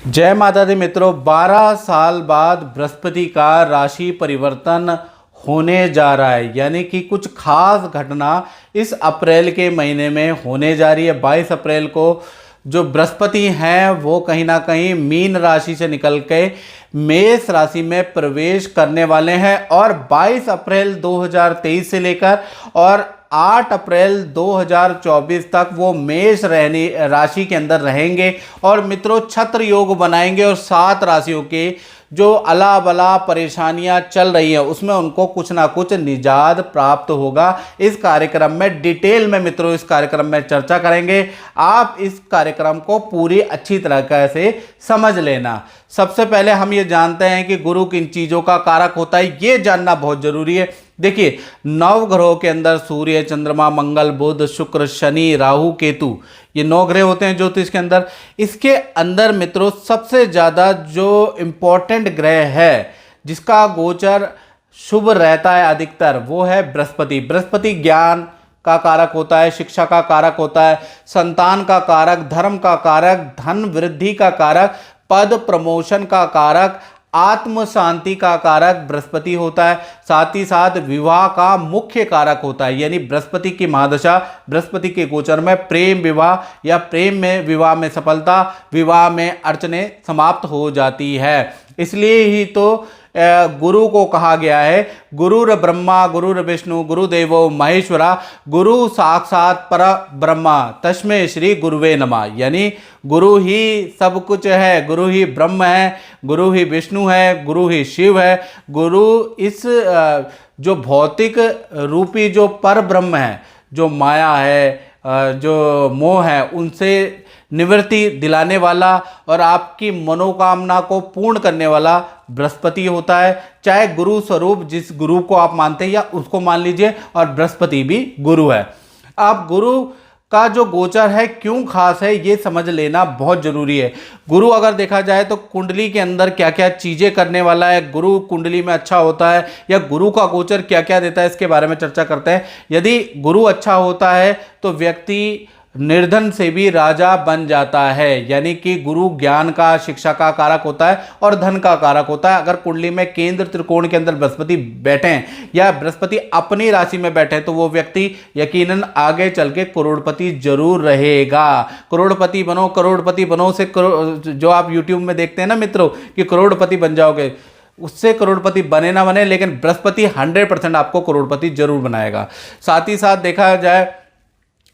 जय माता दी मित्रों, 12 साल बाद बृहस्पति का राशि परिवर्तन होने जा रहा है। यानी कि कुछ खास घटना इस अप्रैल के महीने में होने जा रही है। 22 अप्रैल को जो बृहस्पति हैं वो कहीं ना कहीं मीन राशि से निकल के मेष राशि में प्रवेश करने वाले हैं और 22 अप्रैल 2023 से लेकर और 8 अप्रैल 2024 तक वो मेष राशि के अंदर रहेंगे और मित्रों छत्र योग बनाएंगे और 7 राशियों के जो अला बला परेशानियां चल रही हैं उसमें उनको कुछ ना कुछ निजात प्राप्त होगा। इस कार्यक्रम में डिटेल में मित्रों इस कार्यक्रम में चर्चा करेंगे। आप इस कार्यक्रम को पूरी अच्छी तरह से समझ लेना। सबसे पहले हम ये जानते हैं कि गुरु किन चीज़ों का कारक होता है, ये जानना बहुत जरूरी है। देखिए, 9 ग्रहों के अंदर सूर्य, चंद्रमा, मंगल, बुध, शुक्र, शनि, राहु, केतु, ये 9 ग्रह होते हैं ज्योतिष के अंदर। इसके अंदर मित्रों सबसे ज़्यादा जो इम्पोर्टेंट ग्रह है जिसका गोचर शुभ रहता है अधिकतर, वो है बृहस्पति। बृहस्पति ज्ञान का कारक होता है, शिक्षा का कारक होता है, संतान का कारक, धर्म का कारक, धन वृद्धि का कारक, पद प्रमोशन का कारक, आत्म शांति का कारक बृहस्पति होता है। साथ ही साथ विवाह का मुख्य कारक होता है। यानी बृहस्पति की महादशा, बृहस्पति के गोचर में प्रेम विवाह या प्रेम में विवाह में सफलता, विवाह में अड़चने समाप्त हो जाती है। इसलिए ही तो गुरु को कहा गया है गुरुर ब्रह्मा गुरुर विष्णु गुरुदेवो महेश्वरा गुरु साक्षात पर ब्रह्मा तस्मै श्री गुरुवे नमः। यानी गुरु ही सब कुछ है, गुरु ही ब्रह्म है, गुरु ही विष्णु है, गुरु ही शिव है। गुरु इस जो भौतिक रूपी जो पर ब्रह्म है, जो माया है, जो मोह है, उनसे निवृत्ति दिलाने वाला और आपकी मनोकामना को पूर्ण करने वाला बृहस्पति होता है। चाहे गुरु स्वरूप जिस गुरु को आप मानते हैं या उसको मान लीजिए, और बृहस्पति भी गुरु है। आप गुरु का जो गोचर है क्यों खास है ये समझ लेना बहुत जरूरी है। गुरु अगर देखा जाए तो कुंडली के अंदर क्या क्या चीजें करने वाला है, गुरु कुंडली में अच्छा होता है या गुरु का गोचर क्या क्या देता है, इसके बारे में चर्चा करते हैं। यदि गुरु अच्छा होता है तो व्यक्ति निर्धन से भी राजा बन जाता है। यानी कि गुरु ज्ञान का, शिक्षा का कारक होता है और धन का कारक होता है। अगर कुंडली में केंद्र त्रिकोण के अंदर बृहस्पति बैठे या बृहस्पति अपनी राशि में बैठे तो वो व्यक्ति यकीनन आगे चल के करोड़पति जरूर रहेगा। करोड़पति बनो, करोड़पति बनो से जो आप यूट्यूब में देखते हैं ना मित्रों कि करोड़पति बन जाओगे, उससे करोड़पति बने ना बने लेकिन बृहस्पति 100% आपको करोड़पति जरूर बनाएगा। साथ ही साथ देखा जाए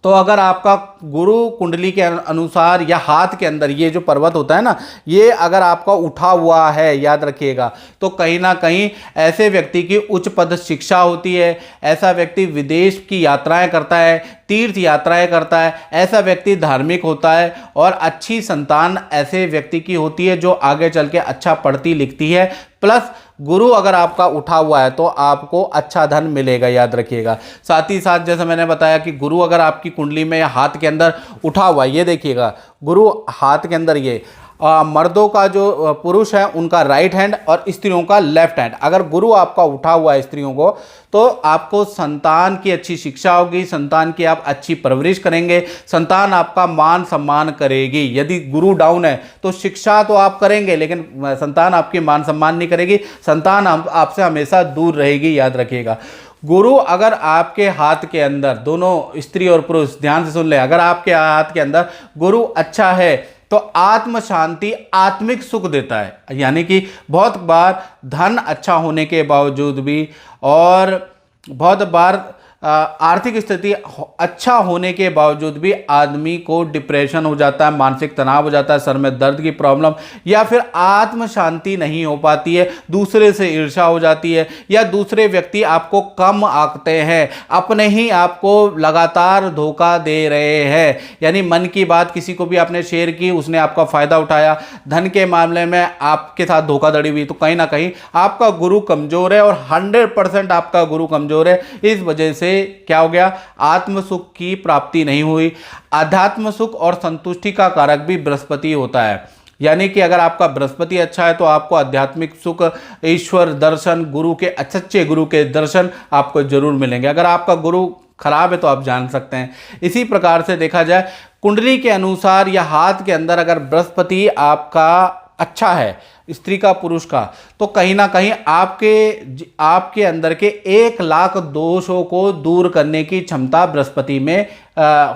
तो अगर आपका गुरु कुंडली के अनुसार या हाथ के अंदर ये जो पर्वत होता है ना, ये अगर आपका उठा हुआ है, याद रखिएगा, तो कहीं ना कहीं ऐसे व्यक्ति की उच्च पद शिक्षा होती है। ऐसा व्यक्ति विदेश की यात्राएं करता है, तीर्थ यात्राएं करता है। ऐसा व्यक्ति धार्मिक होता है और अच्छी संतान ऐसे व्यक्ति की होती है जो आगे चल के अच्छा पढ़ती लिखती है। प्लस गुरु अगर आपका उठा हुआ है तो आपको अच्छा धन मिलेगा, याद रखिएगा। साथ ही साथ जैसे मैंने बताया कि गुरु अगर आपकी कुंडली में या हाथ के अंदर उठा हुआ है, ये देखिएगा गुरु हाथ के अंदर, ये मर्दों का जो पुरुष है उनका राइट हैंड और स्त्रियों का लेफ्ट हैंड, अगर गुरु आपका उठा हुआ है स्त्रियों को, तो आपको संतान की अच्छी शिक्षा होगी, संतान की आप अच्छी परवरिश करेंगे, संतान आपका मान सम्मान करेगी। यदि गुरु डाउन है तो शिक्षा तो आप करेंगे लेकिन संतान आपकी मान सम्मान नहीं करेगी, संतान आपसे हमेशा दूर रहेगी, याद रखिएगा। गुरु अगर आपके हाथ के अंदर, दोनों स्त्री और पुरुष ध्यान से सुन ले, अगर आपके हाथ के अंदर गुरु अच्छा है तो आत्म शांति, आत्मिक सुख देता है। यानी कि बहुत बार धन अच्छा होने के बावजूद भी और बहुत बार आर्थिक स्थिति अच्छा होने के बावजूद भी आदमी को डिप्रेशन हो जाता है, मानसिक तनाव हो जाता है, सर में दर्द की प्रॉब्लम, या फिर आत्म शांति नहीं हो पाती है, दूसरे से ईर्ष्या हो जाती है, या दूसरे व्यक्ति आपको कम आंकते हैं, अपने ही आपको लगातार धोखा दे रहे हैं। यानी मन की बात किसी को भी आपने शेयर की, उसने आपका फायदा उठाया, धन के मामले में आपके साथ धोखाधड़ी हुई, तो कहीं ना कहीं आपका गुरु कमजोर है और 100% आपका गुरु कमजोर है। इस वजह से क्या हो गया, आत्म सुख की प्राप्ति नहीं हुई। आध्यात्म सुख और संतुष्टि का कारक भी बृहस्पति होता है। यानी कि अगर आपका बृहस्पति अच्छा है तो आपको आध्यात्मिक सुख, ईश्वर दर्शन, गुरु के अच्छे गुरु के दर्शन आपको जरूर मिलेंगे। अगर आपका गुरु खराब है तो आप जान सकते हैं। इसी प्रकार से देखा जाए कुंडली के अनुसार या हाथ के अंदर अगर बृहस्पति आपका अच्छा है स्त्री का पुरुष का, तो कहीं ना कहीं आपके अंदर के 1,00,000 दोषों को दूर करने की क्षमता बृहस्पति में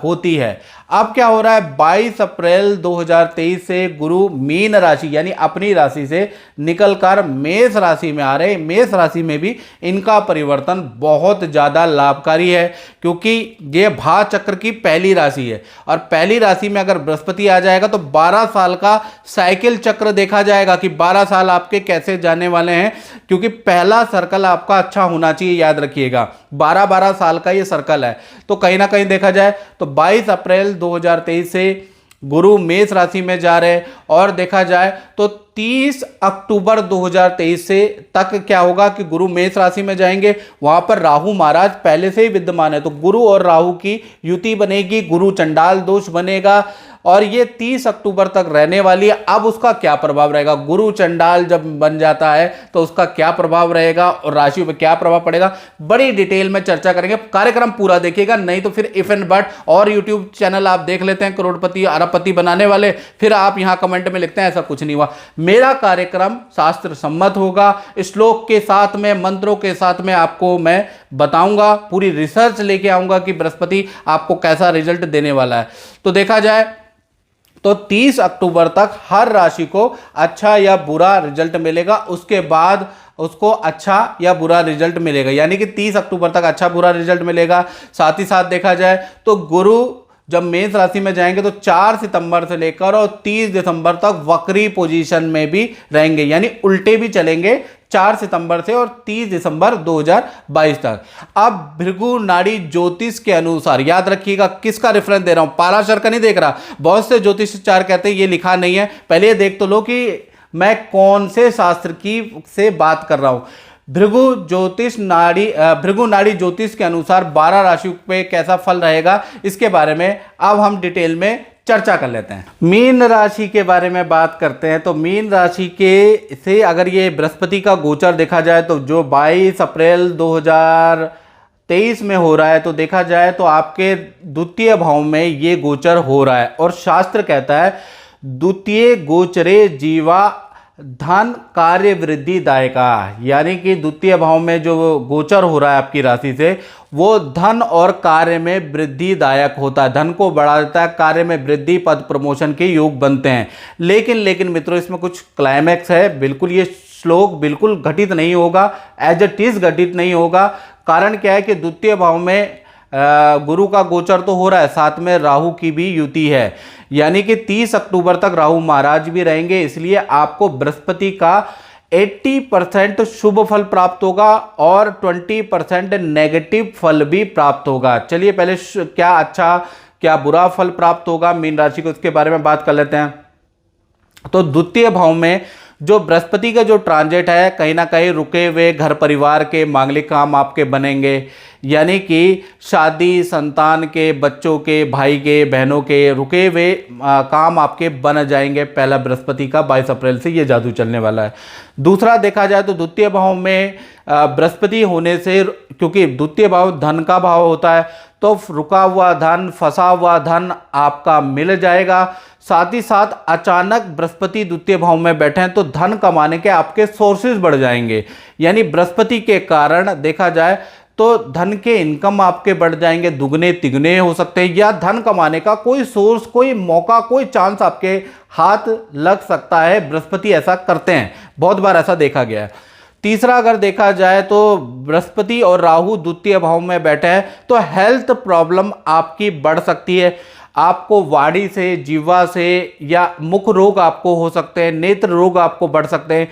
होती है। अब क्या हो रहा है, 22 अप्रैल 2023 से गुरु मीन राशि यानी अपनी राशि से निकलकर मेष राशि में आ रहे। मेष राशि में भी इनका परिवर्तन बहुत ज़्यादा लाभकारी है, क्योंकि ये भा चक्र की पहली राशि है और पहली राशि में अगर बृहस्पति आ जाएगा तो 12 साल का साइकिल चक्र देखा जाएगा कि 12 साल आपके कैसे जाने वाले हैं, क्योंकि पहला सर्कल आपका अच्छा होना चाहिए, याद रखिएगा 12-12 साल का ये सर्कल है। तो कहीं ना कहीं देखा जाए तो 22 अप्रैल 2023 से गुरु मेष राशि में जा रहे हैं और देखा जाए तो 30 अक्टूबर 2023 से तक क्या होगा कि गुरु मेष राशि में जाएंगे, वहां पर राहु महाराज पहले से ही विद्यमान है, तो गुरु और राहु की युति बनेगी, गुरु चंडाल दोष बनेगा और ये 30 अक्टूबर तक रहने वाली है। अब उसका क्या प्रभाव रहेगा, गुरु चंडाल जब बन जाता है तो उसका क्या प्रभाव रहेगा और राशि पर क्या प्रभाव पड़ेगा, बड़ी डिटेल में चर्चा करेंगे। कार्यक्रम पूरा देखिएगा, नहीं तो फिर इफ एंड बट और यूट्यूब चैनल आप देख लेते हैं करोड़पति अरबपति बनाने वाले, फिर आप यहां कमेंट में लिखते हैं ऐसा कुछ नहीं हुआ। मेरा कार्यक्रम शास्त्र सम्मत होगा, श्लोक के साथ में मंत्रों के साथ में आपको मैं बताऊंगा, पूरी रिसर्च लेके आऊंगा कि बृहस्पति आपको कैसा रिजल्ट देने वाला है। तो देखा जाए तो 30 अक्टूबर तक हर राशि को अच्छा या बुरा रिजल्ट मिलेगा, उसके बाद उसको अच्छा या बुरा रिजल्ट मिलेगा, यानी कि 30 अक्टूबर तक अच्छा बुरा रिजल्ट मिलेगा। साथ ही साथ देखा जाए तो गुरु जब मेष राशि में जाएंगे तो 4 सितंबर से लेकर और 30 दिसंबर तक वक्री पोजीशन में भी रहेंगे, यानी उल्टे भी चलेंगे 4 सितंबर से और 30 दिसंबर 2022 तक। अब भृगु नाड़ी ज्योतिष के अनुसार, याद रखिएगा किसका रेफरेंस दे रहा हूं, पाराशर का नहीं देख रहा, बहुत से ज्योतिषाचार्य कहते हैं ये लिखा नहीं है, पहले ये देख तो लो कि मैं कौन से शास्त्र की से बात कर रहा हूं। भृगु नाड़ी ज्योतिष के अनुसार 12 राशियों पे कैसा फल रहेगा, इसके बारे में अब हम डिटेल में चर्चा कर लेते हैं। मीन राशि के बारे में बात करते हैं। तो मीन राशि के से अगर ये बृहस्पति का गोचर देखा जाए तो जो 22 अप्रैल 2023 में हो रहा है, तो देखा जाए तो आपके द्वितीय भाव में ये गोचर हो रहा है और शास्त्र कहता है द्वितीय गोचरे जीवा धन कार्य वृद्धि दायका, यानी कि द्वितीय भाव में जो गोचर हो रहा है आपकी राशि से वो धन और कार्य में वृद्धिदायक होता है, धन को बढ़ा देता है, कार्य में वृद्धि पद प्रमोशन के योग बनते हैं। लेकिन मित्रों इसमें कुछ क्लाइमैक्स है, बिल्कुल ये श्लोक बिल्कुल घटित नहीं होगा, एज इट इज घटित नहीं होगा। कारण क्या है कि द्वितीय भाव में गुरु का गोचर तो हो रहा है, साथ में राहु की भी युति है, यानी कि 30 अक्टूबर तक राहु महाराज भी रहेंगे, इसलिए आपको बृहस्पति का 80% शुभ फल प्राप्त होगा और 20% नेगेटिव फल भी प्राप्त होगा। चलिए पहले क्या अच्छा क्या बुरा फल प्राप्त होगा मीन राशि को, इसके बारे में बात कर लेते हैं। तो द्वितीय भाव में जो बृहस्पति का जो ट्रांजिट है, कहीं ना कहीं रुके हुए घर परिवार के मांगलिक काम आपके बनेंगे, यानी कि शादी, संतान के, बच्चों के, भाई के, बहनों के रुके हुए काम आपके बन जाएंगे। पहला बृहस्पति का 22 अप्रैल से ये जादू चलने वाला है। दूसरा देखा जाए तो द्वितीय भाव में बृहस्पति होने से, क्योंकि द्वितीय भाव धन का भाव होता है, तो रुका हुआ धन, फंसा हुआ धन आपका मिल जाएगा। साथ ही साथ अचानक बृहस्पति द्वितीय भाव में बैठे हैं तो धन कमाने के आपके सोर्सेज बढ़ जाएंगे, यानी बृहस्पति के कारण देखा जाए तो धन के इनकम आपके बढ़ जाएंगे, दुगने तिगने हो सकते हैं, या धन कमाने का कोई सोर्स, कोई मौका, कोई चांस आपके हाथ लग सकता है। बृहस्पति ऐसा करते हैं, बहुत बार ऐसा देखा गया है। तीसरा अगर देखा जाए तो बृहस्पति और राहु द्वितीय भाव में बैठे हैं तो हेल्थ प्रॉब्लम आपकी बढ़ सकती है, आपको वाणी से, जीवा से या मुख रोग आपको हो सकते हैं, नेत्र रोग आपको बढ़ सकते हैं,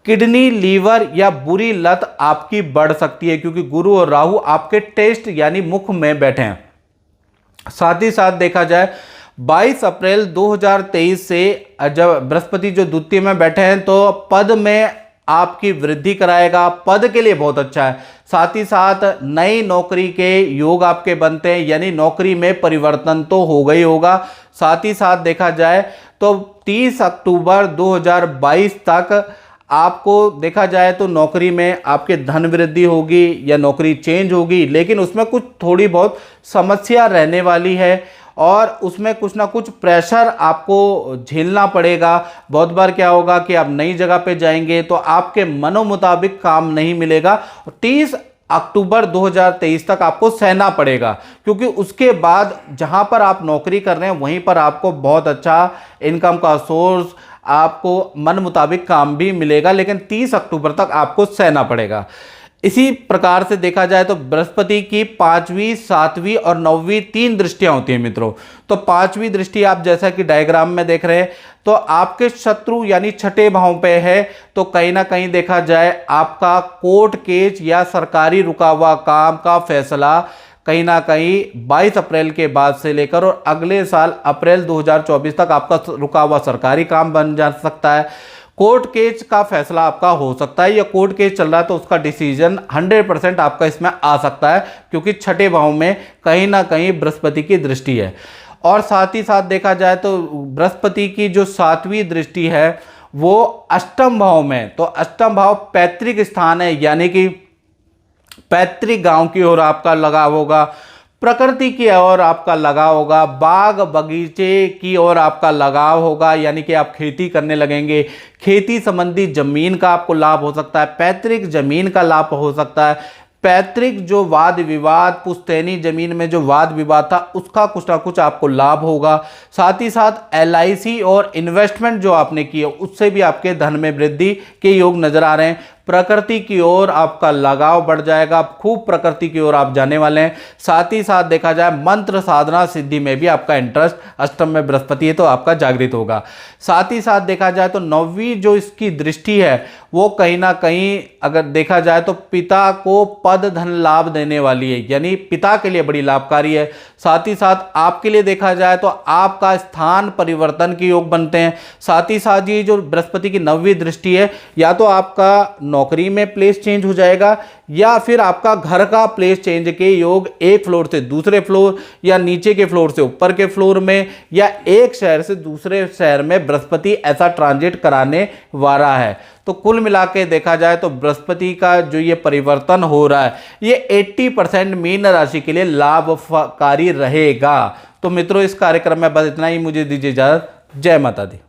किडनी, लीवर या बुरी लत आपकी बढ़ सकती है, क्योंकि गुरु और राहु आपके टेस्ट यानी मुख में बैठे हैं। साथ ही साथ देखा जाए 22 अप्रैल 2023 से जब बृहस्पति जो द्वितीय में बैठे हैं तो पद में आपकी वृद्धि कराएगा, पद के लिए बहुत अच्छा है। साथ ही साथ नई नौकरी के योग आपके बनते हैं, यानी नौकरी में परिवर्तन तो हो गई होगा। साथ ही साथ देखा जाए तो 30 अक्टूबर 2022 तक आपको देखा जाए तो नौकरी में आपके धन वृद्धि होगी या नौकरी चेंज होगी, लेकिन उसमें कुछ थोड़ी बहुत समस्या रहने वाली है और उसमें कुछ ना कुछ प्रेशर आपको झेलना पड़ेगा। बहुत बार क्या होगा कि आप नई जगह पे जाएंगे तो आपके मनो मुताबिक काम नहीं मिलेगा। 30 अक्टूबर 2023 तक आपको सहना पड़ेगा, क्योंकि उसके बाद जहां पर आप नौकरी कर रहे हैं वहीं पर आपको बहुत अच्छा इनकम का सोर्स, आपको मन मुताबिक काम भी मिलेगा, लेकिन 30 अक्टूबर तक आपको सहना पड़ेगा। इसी प्रकार से देखा जाए तो बृहस्पति की 5वीं, 7वीं और 9वीं 3 दृष्टियां होती हैं मित्रों। तो 5वीं दृष्टि आप जैसा कि डायग्राम में देख रहे हैं तो आपके शत्रु यानी छठे भाव पे है, तो कहीं ना कहीं देखा जाए आपका कोर्ट केस या सरकारी रुका हुआ काम का फैसला कहीं ना कहीं 22 अप्रैल के बाद से लेकर और अगले साल अप्रैल 2024 तक आपका रुका हुआ सरकारी काम बन जा सकता है। कोर्ट केस का फैसला आपका हो सकता है, या कोर्ट केस चल रहा है तो उसका डिसीजन 100% आपका इसमें आ सकता है, क्योंकि छठे भाव में कहीं ना कहीं बृहस्पति की दृष्टि है। और साथ ही साथ देखा जाए तो बृहस्पति की जो 7वीं दृष्टि है वो अष्टम भाव में, तो अष्टम भाव पैतृक स्थान है, यानी कि पैतृक गांव की ओर आपका लगाव होगा, प्रकृति की ओर आपका लगाव होगा, बाग बगीचे की ओर आपका लगाव होगा, यानी कि आप खेती करने लगेंगे, खेती संबंधी जमीन का आपको लाभ हो सकता है, पैतृक जमीन का लाभ हो सकता है, पैतृक जो वाद विवाद, पुश्तैनी जमीन में जो वाद विवाद था उसका कुछ ना कुछ आपको लाभ होगा। साथ ही साथ LIC और इन्वेस्टमेंट जो आपने की है उससे भी आपके धन में वृद्धि के योग नजर आ रहे हैं। प्रकृति की ओर आपका लगाव बढ़ जाएगा, खूब प्रकृति की ओर आप जाने वाले हैं। साथ ही साथ देखा जाए मंत्र साधना सिद्धि में भी आपका इंटरेस्ट, अष्टम में बृहस्पति है तो आपका जागृत होगा। साथ ही साथ देखा जाए तो 9वीं जो इसकी दृष्टि है वो कहीं ना कहीं अगर देखा जाए तो पिता को पद धन लाभ देने वाली है, यानी पिता के लिए बड़ी लाभकारी है। साथ ही साथ आपके लिए देखा जाए तो आपका स्थान परिवर्तन के योग बनते हैं। साथ ही साथ ये जो बृहस्पति की 9वीं दृष्टि है, या तो आपका नौकरी में प्लेस चेंज हो जाएगा या फिर आपका घर का प्लेस चेंज के योग, एक फ्लोर से दूसरे फ्लोर या नीचे के फ्लोर से ऊपर के फ्लोर में या एक शहर से दूसरे शहर में बृहस्पति ऐसा ट्रांजिट कराने वाला है। तो कुल मिला के देखा जाए तो बृहस्पति का जो ये परिवर्तन हो रहा है ये 80% मीन राशि के लिए लाभकारी रहेगा। तो मित्रों इस कार्यक्रम में बस इतना ही, मुझे दीजिए इजाजत। जय माता दी।